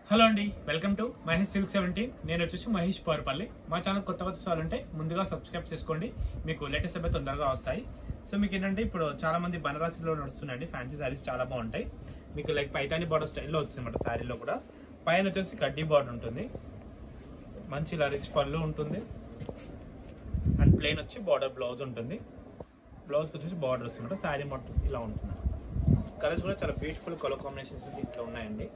Hello అండి, welcome to Mahesh silk 17. నేను వచ్చేసి మహేష్ పవర్పల్లి. మా ఛానల్ కొత్త చూడాలంటే ముందుగా సబ్స్క్రైబ్ చేసుకోండి, మీకు లేటెస్ట్ అప్డేట్ తొందరగా వస్తాయి. సో మీకు ఏంటంటే ఇప్పుడు చాలా మంది బనారసీలో నడుస్తున్నాయండి ఫ్యాన్సీ శారీస్, చాలా బాగుంటాయి. మీకు లైక్ పైతాని బార్డర్ స్టైల్లో వచ్చింది అనమాట. శారీలో కూడా పైన వచ్చేసి కడ్డీ బార్డర్ ఉంటుంది, మంచి ఇలా రిచ్ పళ్ళు ఉంటుంది, అండ్ ప్లెయిన్ వచ్చి బార్డర్ బ్లౌజ్ ఉంటుంది. బ్లౌజ్కి వచ్చేసి బార్డర్ వస్తుంది, శారీ మొత్తం ఇలా ఉంటుంది. కలర్స్ కూడా చాలా బ్యూటిఫుల్ కలర్ కాంబినేషన్స్ ఇట్లా ఉన్నాయండి.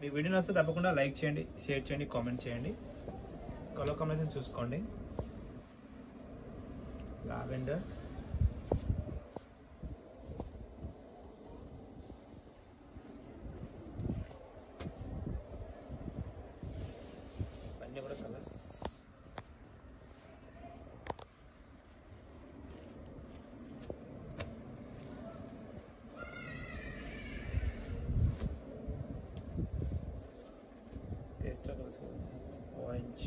మీ వీడియో నచ్చితే తప్పకుండా లైక్ చేయండి, షేర్ చేయండి, కామెంట్ చేయండి. కలర్ కాంబినేషన్ చూసుకోండి. లావెండర్, అన్నీ కూడా కలర్స్. ఆరెంజ్,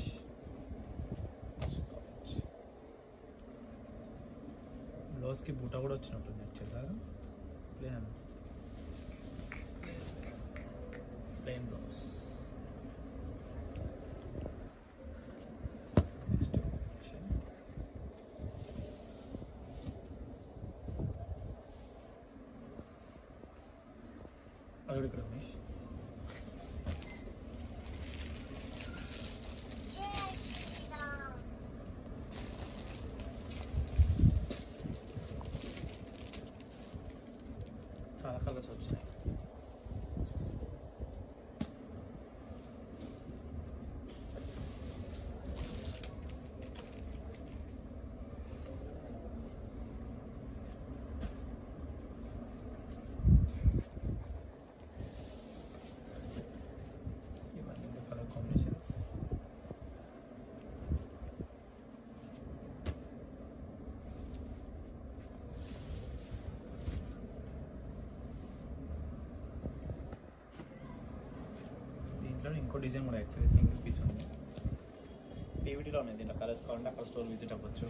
బ్లౌజ్కి బూటా కూడా వచ్చినట్టుంది. యాక్చువల్గా ప్లెయిన్ బ్లౌజ్. నెక్స్ట్ అది ఇక్కడ రమేష్. చాలా కలర్స్ వచ్చినాయి. ఇవన్నీ కలర్ కాంబినేషన్స్. ఇంకో డిజైన్ కూడా యాక్చువల్లీ సింగిల్ పీస్ ఉంది, పీవీటీలో ఉన్నాయి. దీంట్లో కలర్స్ కావాలంటే అక్కడ స్టోర్ విజిట్ అవ్వచ్చు.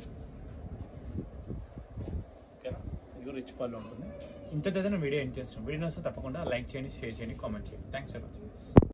ఓకేనా, ఇది రిచ్ పళ్ళు ఉంటుంది. ఇంతదైతే వీడియో ఏం చేస్తాం. వీడియో వస్తే తప్పకుండా లైక్ చేయండి, షేర్ చేయండి, కామెంట్ చేయండి. Thanks for watching.